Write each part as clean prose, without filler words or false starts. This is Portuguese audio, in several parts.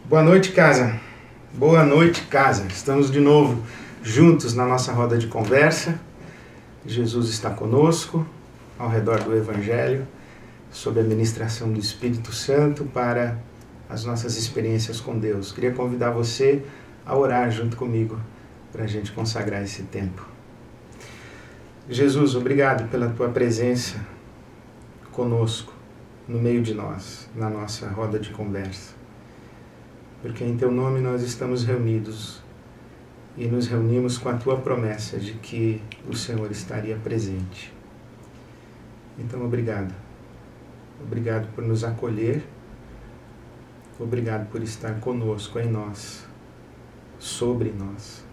Boa noite, casa. Boa noite, casa. Estamos de novo juntos na nossa roda de conversa. Jesus está conosco, ao redor do Evangelho, sob a ministração do Espírito Santo para as nossas experiências com Deus. Queria convidar você a orar junto comigo para a gente consagrar esse tempo. Jesus, obrigado pela tua presença conosco, no meio de nós, na nossa roda de conversa. Porque em teu nome nós estamos reunidos e nos reunimos com a tua promessa de que o Senhor estaria presente. Então, obrigado. Obrigado por nos acolher. Obrigado por estar conosco, em nós, sobre nós.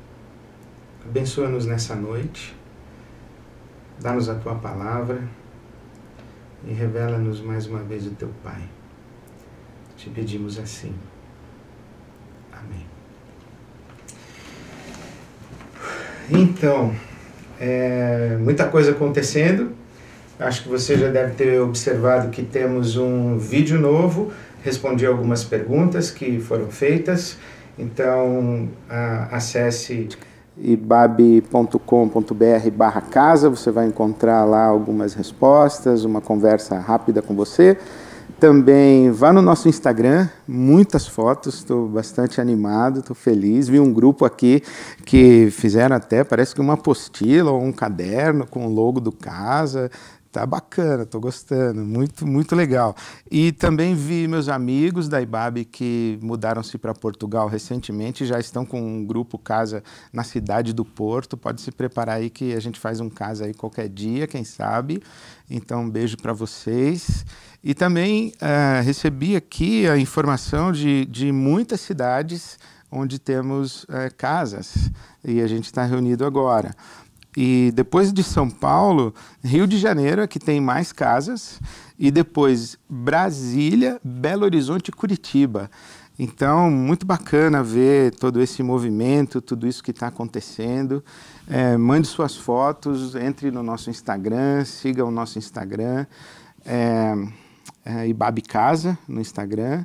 Abençoa-nos nessa noite. Dá-nos a tua palavra e revela-nos mais uma vez o teu Pai. Te pedimos assim. Amém. Então, muita coisa acontecendo. Acho que você já deve ter observado que temos um vídeo novo. Respondi algumas perguntas que foram feitas. Então, acesse ibab.com.br/casa. Você vai encontrar lá algumas respostas, uma conversa rápida com você. Também vá no nosso Instagram, muitas fotos, estou bastante animado, estou feliz. Vi um grupo aqui que fizeram até, parece que uma apostila ou um caderno com o logo do Casa. Tá bacana, estou gostando, muito legal. E também vi meus amigos da IBAB que mudaram-se para Portugal recentemente, já estão com um grupo Casa na cidade do Porto. Pode se preparar aí que a gente faz um Casa aí qualquer dia, quem sabe. Então, um beijo para vocês. E também recebi aqui a informação de muitas cidades onde temos casas, e a gente está reunido agora. E depois de São Paulo, Rio de Janeiro é que tem mais casas, e depois Brasília, Belo Horizonte e Curitiba. Então, muito bacana ver todo esse movimento, tudo isso que está acontecendo. Mande suas fotos, entre no nosso Instagram, siga o nosso Instagram, IBAB Casa no Instagram,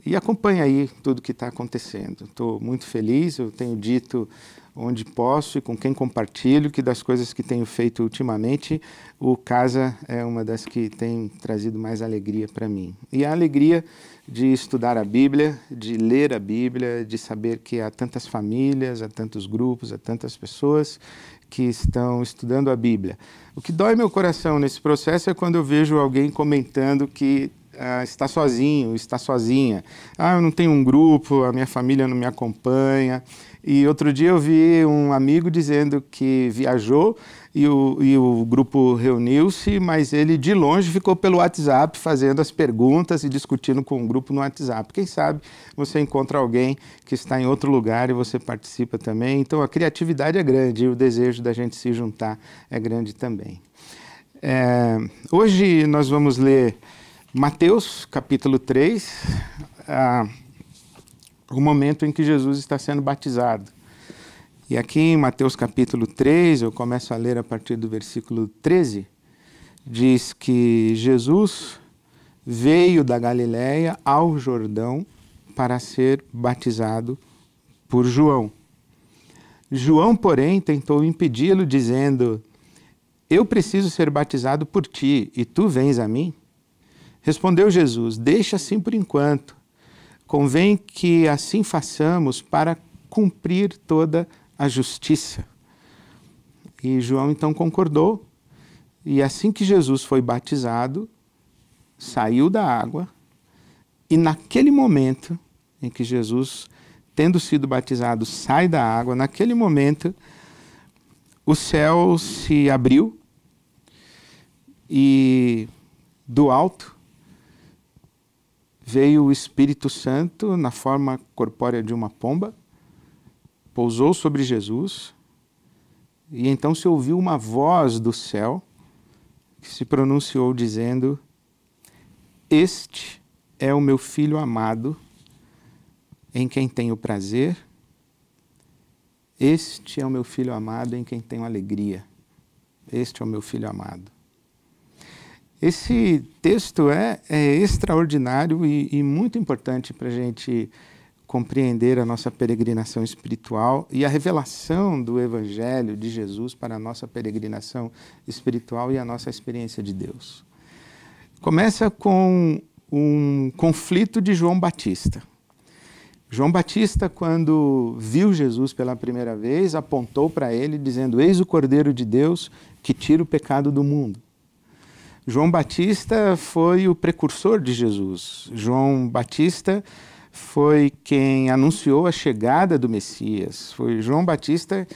e acompanhe aí tudo que está acontecendo. Estou muito feliz, eu tenho dito onde posso e com quem compartilho que das coisas que tenho feito ultimamente, o Casa é uma das que tem trazido mais alegria para mim. E a alegria de estudar a Bíblia, de ler a Bíblia, de saber que há tantas famílias, há tantos grupos, há tantas pessoas que estão estudando a Bíblia. O que dói meu coração nesse processo é quando eu vejo alguém comentando que está sozinho, está sozinha. Eu não tenho um grupo, a minha família não me acompanha. E outro dia eu vi um amigo dizendo que viajou e o grupo reuniu-se, mas ele de longe ficou pelo WhatsApp fazendo as perguntas e discutindo com o grupo no WhatsApp. Quem sabe você encontra alguém que está em outro lugar e você participa também. Então a criatividade é grande e o desejo da gente se juntar é grande também. Hoje nós vamos ler Mateus capítulo 3, o momento em que Jesus está sendo batizado. E aqui em Mateus capítulo 3, eu começo a ler a partir do versículo 13, diz que Jesus veio da Galiléia ao Jordão para ser batizado por João. João, porém, tentou impedi-lo, dizendo: eu preciso ser batizado por ti, e tu vens a mim? Respondeu Jesus: deixa assim por enquanto. Convém que assim façamos para cumprir toda a justiça. E João então concordou, e assim que Jesus foi batizado, saiu da água, e naquele momento em que Jesus, tendo sido batizado, sai da água, naquele momento o céu se abriu, e do alto veio o Espírito Santo na forma corpórea de uma pomba, pousou sobre Jesus, e então se ouviu uma voz do céu que se pronunciou dizendo: este é o meu Filho amado, em quem tenho prazer, este é o meu Filho amado, em quem tenho alegria, este é o meu Filho amado. Esse texto é extraordinário e muito importante para a gente compreender a nossa peregrinação espiritual e a revelação do Evangelho de Jesus para a nossa peregrinação espiritual e a nossa experiência de Deus. Começa com um conflito de João Batista. João Batista, quando viu Jesus pela primeira vez, apontou para ele dizendo: eis o Cordeiro de Deus que tira o pecado do mundo. João Batista foi o precursor de Jesus. João Batista foi quem anunciou a chegada do Messias. Foi João Batista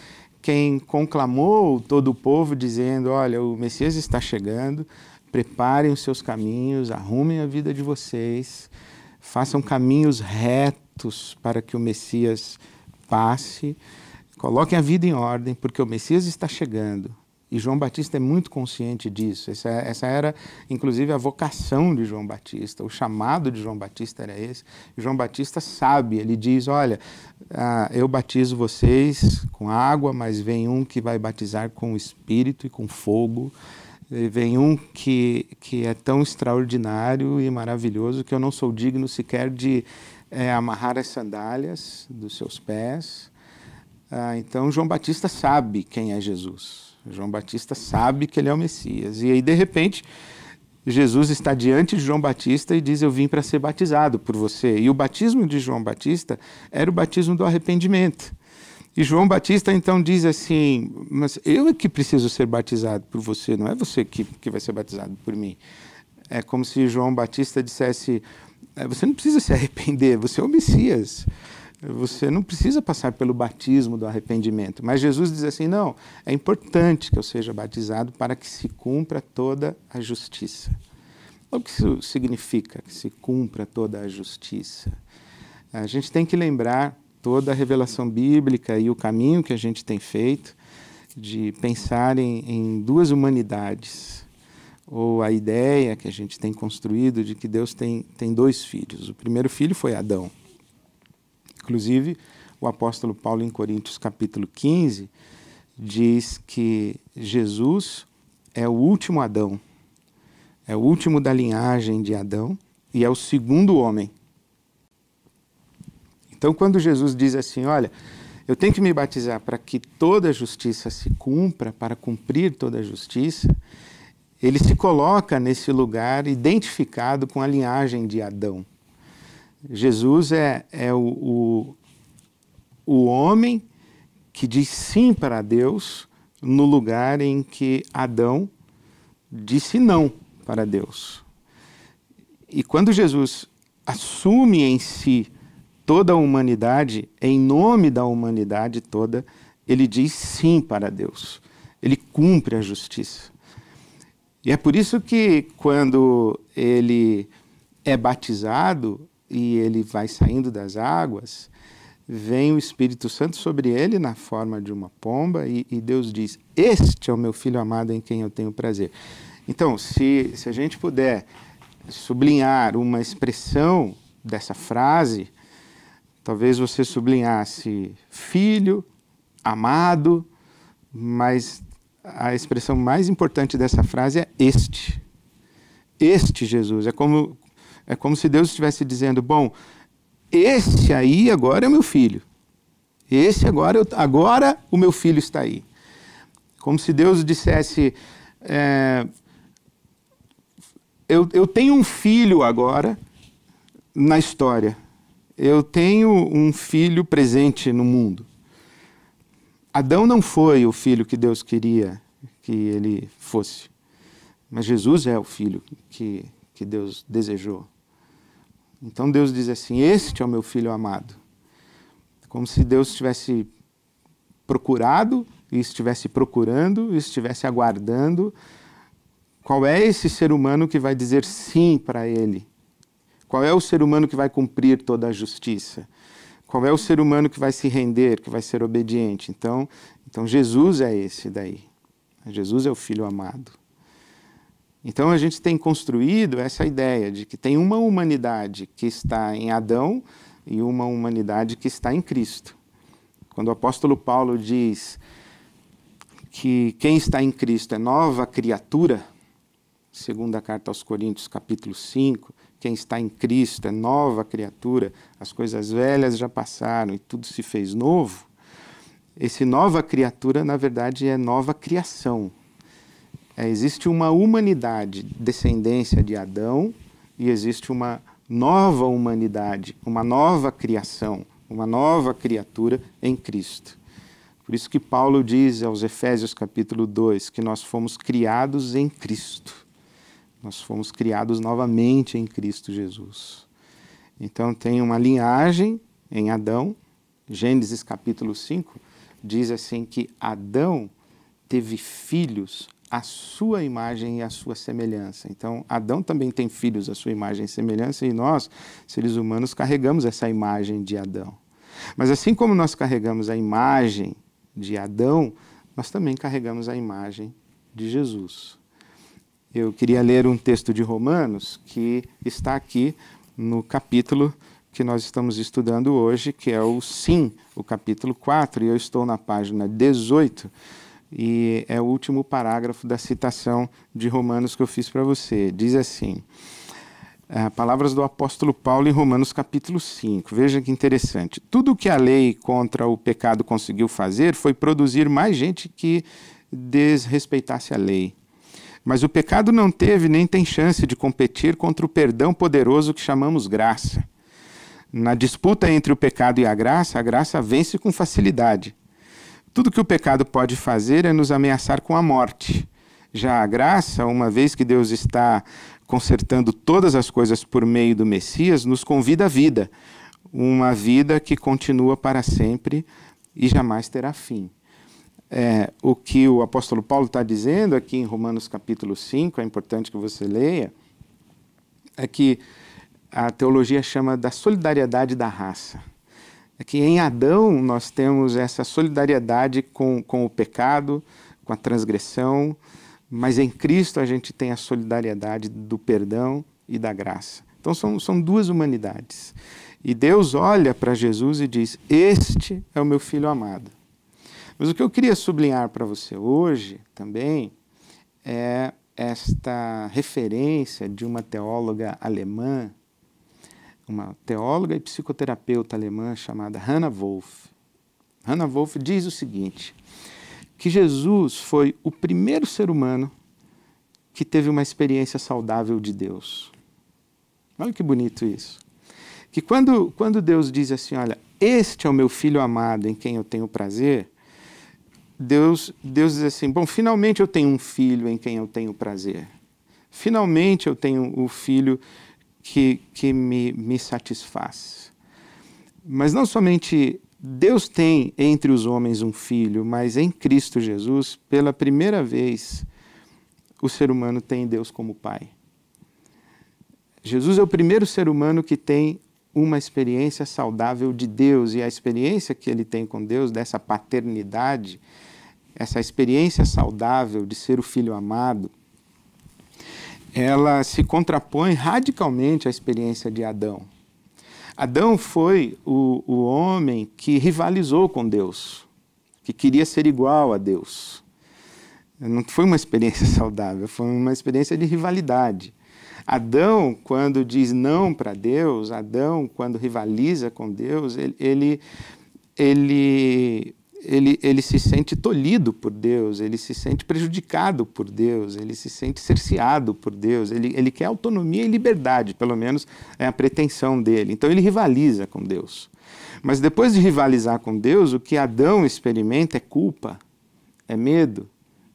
quem conclamou todo o povo dizendo: olha, o Messias está chegando, preparem os seus caminhos, arrumem a vida de vocês, façam caminhos retos para que o Messias passe, coloquem a vida em ordem, porque o Messias está chegando. E João Batista é muito consciente disso. Essa era, inclusive, a vocação de João Batista. O chamado de João Batista era esse. E João Batista sabe, ele diz: olha, eu batizo vocês com água, mas vem um que vai batizar com o Espírito e com fogo. Vem um que é tão extraordinário e maravilhoso que eu não sou digno sequer de amarrar as sandálias dos seus pés. Então João Batista sabe quem é Jesus. João Batista sabe que ele é o Messias. E aí, de repente, Jesus está diante de João Batista e diz: eu vim para ser batizado por você. E o batismo de João Batista era o batismo do arrependimento. E João Batista então diz assim: mas eu é que preciso ser batizado por você, não é você que vai ser batizado por mim. É como se João Batista dissesse: você não precisa se arrepender, você é o Messias. Você não precisa passar pelo batismo do arrependimento. Mas Jesus diz assim: não, é importante que eu seja batizado para que se cumpra toda a justiça. O que isso significa, que se cumpra toda a justiça? A gente tem que lembrar toda a revelação bíblica e o caminho que a gente tem feito de pensar em duas humanidades, ou a ideia que a gente tem construído de que Deus tem dois filhos. O primeiro filho foi Adão. Inclusive, o apóstolo Paulo, em Coríntios capítulo 15, diz que Jesus é o último Adão, é o último da linhagem de Adão e é o segundo homem. Então, quando Jesus diz assim: olha, eu tenho que me batizar para que toda a justiça se cumpra, para cumprir toda a justiça, ele se coloca nesse lugar identificado com a linhagem de Adão. Jesus é o homem que diz sim para Deus no lugar em que Adão disse não para Deus. E quando Jesus assume em si toda a humanidade, em nome da humanidade toda, ele diz sim para Deus. Ele cumpre a justiça. E é por isso que quando ele é batizado e ele vai saindo das águas, vem o Espírito Santo sobre ele na forma de uma pomba e Deus diz: este é o meu filho amado em quem eu tenho prazer. Então, se a gente puder sublinhar uma expressão dessa frase, talvez você sublinhasse filho, amado, mas a expressão mais importante dessa frase é este. Este Jesus. É como se Deus estivesse dizendo: bom, esse aí agora é o meu filho. Esse agora o meu filho está aí. Como se Deus dissesse: eu tenho um filho agora na história. Eu tenho um filho presente no mundo. Adão não foi o filho que Deus queria que ele fosse. Mas Jesus é o filho que Deus desejou. Então Deus diz assim: este é o meu filho amado. Como se Deus tivesse procurado, e estivesse procurando, e estivesse aguardando qual é esse ser humano que vai dizer sim para ele. Qual é o ser humano que vai cumprir toda a justiça? Qual é o ser humano que vai se render, que vai ser obediente? Então Jesus é esse daí. Jesus é o filho amado. Então a gente tem construído essa ideia de que tem uma humanidade que está em Adão e uma humanidade que está em Cristo. Quando o apóstolo Paulo diz que quem está em Cristo é nova criatura, segunda carta aos Coríntios, capítulo 5, quem está em Cristo é nova criatura, as coisas velhas já passaram e tudo se fez novo, esse nova criatura, na verdade, é nova criação. Existe uma humanidade, descendência de Adão, e existe uma nova humanidade, uma nova criação, uma nova criatura em Cristo. Por isso que Paulo diz aos Efésios capítulo 2, que nós fomos criados em Cristo. Nós fomos criados novamente em Cristo Jesus. Então tem uma linhagem em Adão. Gênesis capítulo 5 diz assim que Adão teve filhos à sua imagem e à sua semelhança. Então Adão também tem filhos à sua imagem e semelhança, e nós, seres humanos, carregamos essa imagem de Adão. Mas assim como nós carregamos a imagem de Adão, nós também carregamos a imagem de Jesus. Eu queria ler um texto de Romanos que está aqui no capítulo que nós estamos estudando hoje, que é o capítulo 4, e eu estou na página 18, e é o último parágrafo da citação de Romanos que eu fiz para você. Diz assim, palavras do apóstolo Paulo em Romanos capítulo 5, veja que interessante. Tudo o que a lei contra o pecado conseguiu fazer foi produzir mais gente que desrespeitasse a lei. Mas o pecado não teve nem tem chance de competir contra o perdão poderoso que chamamos graça. Na disputa entre o pecado e a graça vence com facilidade. Tudo que o pecado pode fazer é nos ameaçar com a morte. Já a graça, uma vez que Deus está consertando todas as coisas por meio do Messias, nos convida à vida. Uma vida que continua para sempre e jamais terá fim. O que o apóstolo Paulo está dizendo aqui em Romanos capítulo 5, é importante que você leia, é que a teologia chama da solidariedade da raça. É que em Adão nós temos essa solidariedade com o pecado, com a transgressão, mas em Cristo a gente tem a solidariedade do perdão e da graça. Então são duas humanidades. E Deus olha para Jesus e diz, este é o meu filho amado. Mas o que eu queria sublinhar para você hoje também é esta referência de uma teóloga alemã, uma teóloga e psicoterapeuta alemã chamada Hannah Wolff. Hannah Wolff diz o seguinte, que Jesus foi o primeiro ser humano que teve uma experiência saudável de Deus. Olha que bonito isso. Que quando Deus diz assim, olha, este é o meu filho amado em quem eu tenho prazer, Deus diz assim, bom, finalmente eu tenho um filho em quem eu tenho prazer. Finalmente eu tenho o filho que me satisfaz. Mas não somente Deus tem entre os homens um filho, mas em Cristo Jesus, pela primeira vez, o ser humano tem Deus como pai. Jesus é o primeiro ser humano que tem uma experiência saudável de Deus, e a experiência que ele tem com Deus, dessa paternidade, essa experiência saudável de ser o filho amado, ela se contrapõe radicalmente à experiência de Adão. Adão foi o homem que rivalizou com Deus, que queria ser igual a Deus. Não foi uma experiência saudável, foi uma experiência de rivalidade. Adão, quando diz não para Deus, Adão, quando rivaliza com Deus, ele se sente tolhido por Deus, ele se sente prejudicado por Deus, ele se sente cerceado por Deus, ele quer autonomia e liberdade, pelo menos é a pretensão dele. Então ele rivaliza com Deus. Mas depois de rivalizar com Deus, o que Adão experimenta é culpa, é medo,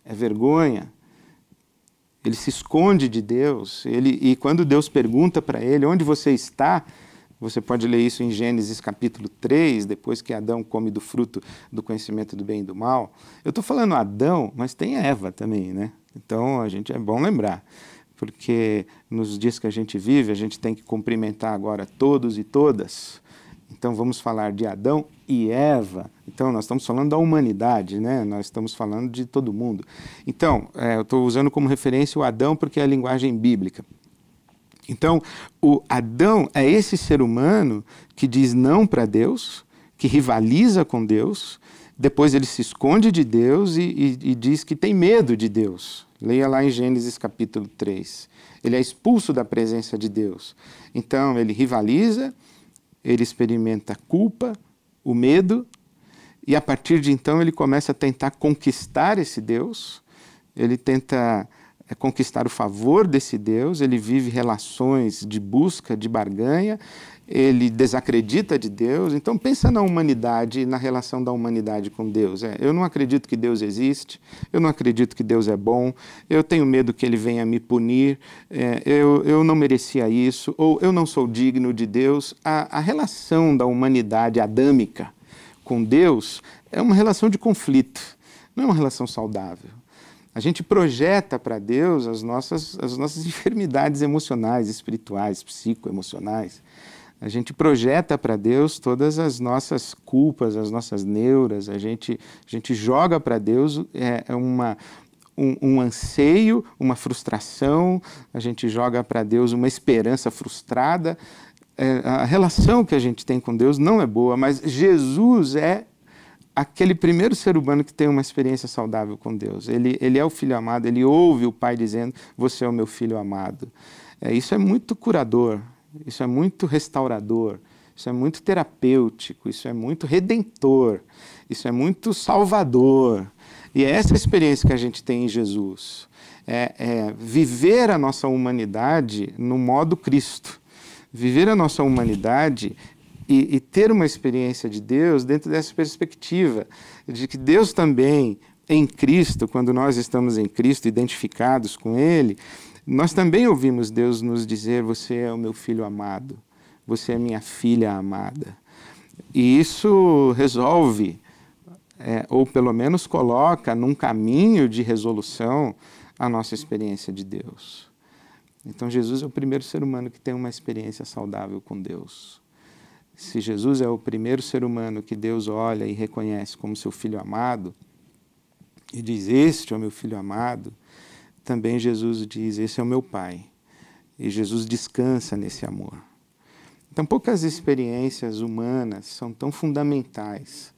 é vergonha. Ele se esconde de Deus, e quando Deus pergunta para ele, onde você está? Você pode ler isso em Gênesis capítulo 3, depois que Adão come do fruto do conhecimento do bem e do mal. Eu estou falando Adão, mas tem Eva também, né? Então é bom lembrar, porque nos dias que a gente vive, a gente tem que cumprimentar agora todos e todas. Então vamos falar de Adão e Eva. Então nós estamos falando da humanidade, né? Nós estamos falando de todo mundo. Então, eu estou usando como referência o Adão porque é a linguagem bíblica. Então, o Adão é esse ser humano que diz não para Deus, que rivaliza com Deus, depois ele se esconde de Deus e diz que tem medo de Deus. Leia lá em Gênesis capítulo 3. Ele é expulso da presença de Deus. Então ele rivaliza, ele experimenta a culpa, o medo, e a partir de então ele começa a tentar conquistar esse Deus, ele tenta conquistar o favor desse Deus, ele vive relações de busca, de barganha, ele desacredita de Deus. Então pensa na humanidade, na relação da humanidade com Deus. Eu não acredito que Deus existe, eu não acredito que Deus é bom, eu tenho medo que Ele venha me punir, eu não merecia isso, ou eu não sou digno de Deus. A relação da humanidade adâmica com Deus é uma relação de conflito, não é uma relação saudável. A gente projeta para Deus as nossas enfermidades emocionais, espirituais, psicoemocionais. A gente projeta para Deus todas as nossas culpas, as nossas neuras. A gente joga para Deus um anseio, uma frustração. A gente joga para Deus uma esperança frustrada. A relação que a gente tem com Deus não é boa, mas Jesus é aquele primeiro ser humano que tem uma experiência saudável com Deus. Ele é o Filho amado, ele ouve o Pai dizendo, você é o meu Filho amado. Isso é muito curador, isso é muito restaurador, isso é muito terapêutico, isso é muito redentor, isso é muito salvador. E é essa experiência que a gente tem em Jesus. Viver a nossa humanidade no modo Cristo. Viver a nossa humanidade e ter uma experiência de Deus dentro dessa perspectiva, de que Deus também, em Cristo, quando nós estamos em Cristo, identificados com Ele, nós também ouvimos Deus nos dizer, você é o meu filho amado, você é minha filha amada. E isso resolve, ou pelo menos coloca num caminho de resolução a nossa experiência de Deus. Então Jesus é o primeiro ser humano que tem uma experiência saudável com Deus. Se Jesus é o primeiro ser humano que Deus olha e reconhece como seu filho amado, e diz, este é o meu filho amado, também Jesus diz, esse é o meu Pai. E Jesus descansa nesse amor. Então poucas experiências humanas são tão fundamentais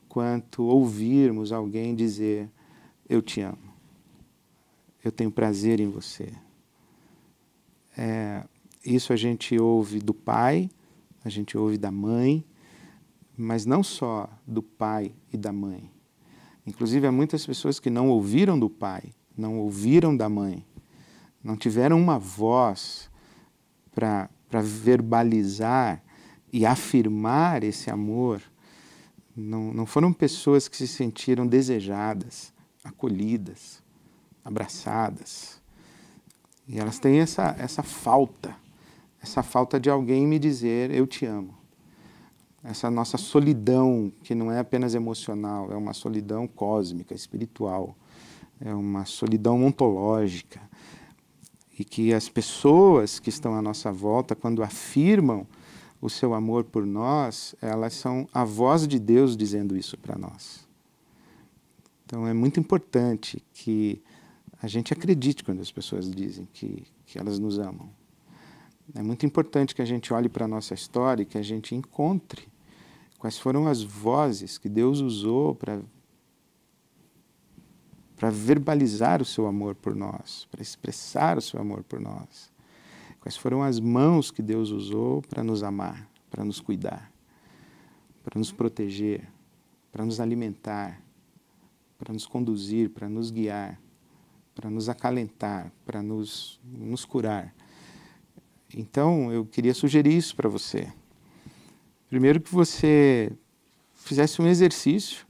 quanto ouvirmos alguém dizer, eu te amo, eu tenho prazer em você. Isso a gente ouve do pai, a gente ouve da mãe, mas não só do pai e da mãe. Inclusive há muitas pessoas que não ouviram do pai, não ouviram da mãe, não tiveram uma voz para verbalizar e afirmar esse amor. Não foram pessoas que se sentiram desejadas, acolhidas, abraçadas. E elas têm essa falta de alguém me dizer, eu te amo. Essa nossa solidão, que não é apenas emocional, é uma solidão cósmica, espiritual, é uma solidão ontológica. E que as pessoas que estão à nossa volta, quando afirmam o seu amor por nós, elas são a voz de Deus dizendo isso para nós. Então é muito importante que a gente acredite quando as pessoas dizem que elas nos amam. É muito importante que a gente olhe para a nossa história e que a gente encontre quais foram as vozes que Deus usou para verbalizar o seu amor por nós, para expressar o seu amor por nós. Quais foram as mãos que Deus usou para nos amar, para nos cuidar, para nos proteger, para nos alimentar, para nos conduzir, para nos guiar, para nos acalentar, para nos curar. Então, eu queria sugerir isso para você. Primeiro que você fizesse um exercício,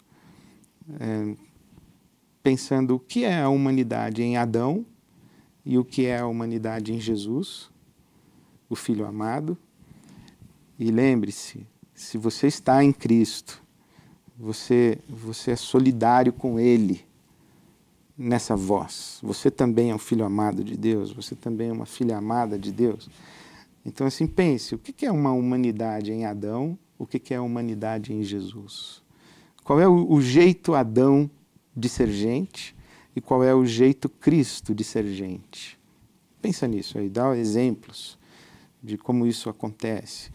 pensando o que é a humanidade em Adão e o que é a humanidade em Jesus, o Filho amado. E lembre-se, se você está em Cristo, você é solidário com Ele nessa voz. Você também é um filho amado de Deus, você também é uma filha amada de Deus. Então, assim, pense, o que é uma humanidade em Adão, o que é a humanidade em Jesus? Qual é o jeito Adão de ser gente e qual é o jeito Cristo de ser gente? Pensa nisso aí, dá exemplos de como isso acontece.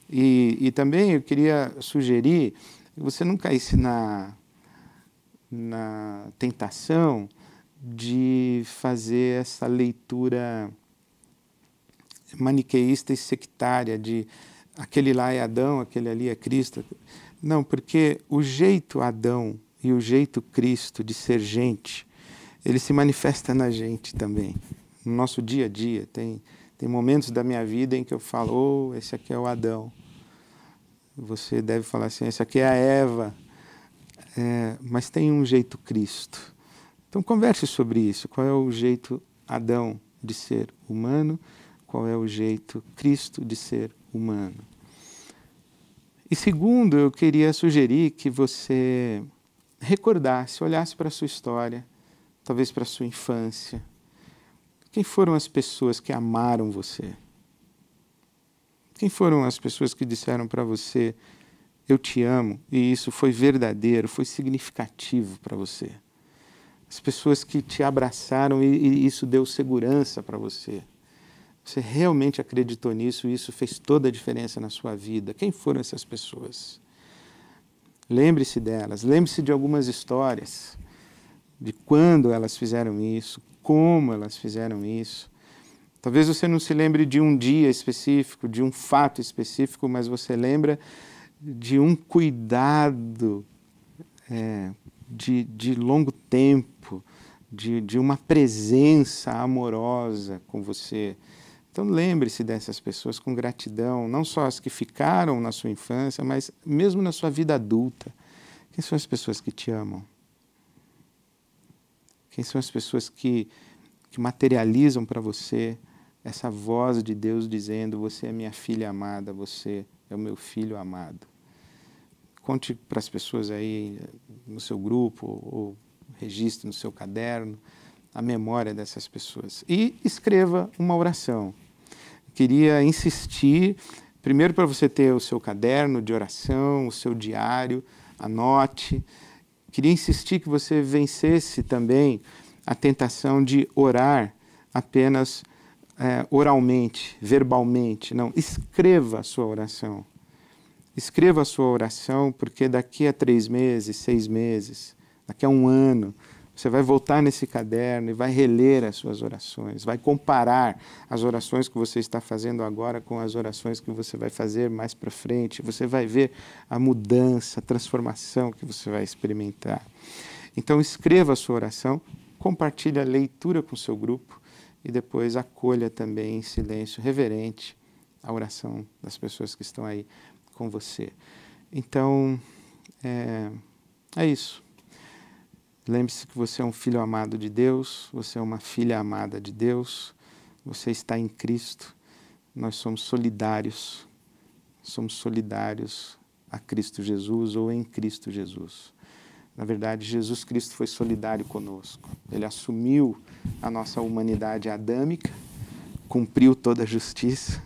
E também eu queria sugerir que você não caísse na tentação de fazer essa leitura maniqueísta e sectária de aquele lá é Adão, aquele ali é Cristo. Não, porque o jeito Adão e o jeito Cristo de ser gente, ele se manifesta na gente também, no nosso dia a dia. Tem momentos da minha vida em que eu falo, oh, esse aqui é o Adão. Você deve falar assim, esse aqui é a Eva. Mas tem um jeito Cristo. Então converse sobre isso. Qual é o jeito Adão de ser humano? Qual é o jeito Cristo de ser humano? E segundo, eu queria sugerir que você recordasse, olhasse para a sua história, talvez para a sua infância. Quem foram as pessoas que amaram você? Quem foram as pessoas que disseram para você, eu te amo, e isso foi verdadeiro, foi significativo para você? As pessoas que te abraçaram e isso deu segurança para você. Você realmente acreditou nisso e isso fez toda a diferença na sua vida. Quem foram essas pessoas? Lembre-se delas, lembre-se de algumas histórias, de quando elas fizeram isso, como elas fizeram isso. Talvez você não se lembre de um dia específico, de um fato específico, mas você lembra de um cuidado de longo tempo, de uma presença amorosa com você. Então lembre-se dessas pessoas com gratidão, não só as que ficaram na sua infância, mas mesmo na sua vida adulta. Quem são as pessoas que te amam? Quem são as pessoas que materializam para você essa voz de Deus dizendo, você é minha filha amada, você é o meu filho amado? Conte para as pessoas aí no seu grupo, ou registre no seu caderno a memória dessas pessoas. E escreva uma oração. Queria insistir, primeiro para você ter o seu caderno de oração, o seu diário, anote. Queria insistir que você vencesse também a tentação de orar apenas oralmente, verbalmente. Não, escreva a sua oração. Escreva a sua oração, porque daqui a 3 meses, 6 meses, daqui a 1 ano, você vai voltar nesse caderno e vai reler as suas orações, vai comparar as orações que você está fazendo agora com as orações que você vai fazer mais para frente. Você vai ver a mudança, a transformação que você vai experimentar. Então escreva a sua oração, compartilhe a leitura com o seu grupo e depois acolha também em silêncio reverente a oração das pessoas que estão aí com você. Então, é isso. Lembre-se que você é um filho amado de Deus, você é uma filha amada de Deus, você está em Cristo, nós somos solidários a Cristo Jesus ou em Cristo Jesus. Na verdade, Jesus Cristo foi solidário conosco. Ele assumiu a nossa humanidade adâmica, cumpriu toda a justiça,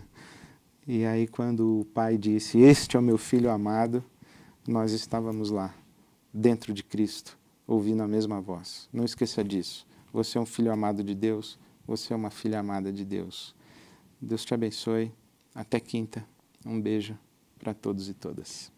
e aí quando o Pai disse, este é o meu filho amado, nós estávamos lá, dentro de Cristo, ouvindo a mesma voz. Não esqueça disso. Você é um filho amado de Deus, você é uma filha amada de Deus. Deus te abençoe. Até quinta. Um beijo para todos e todas.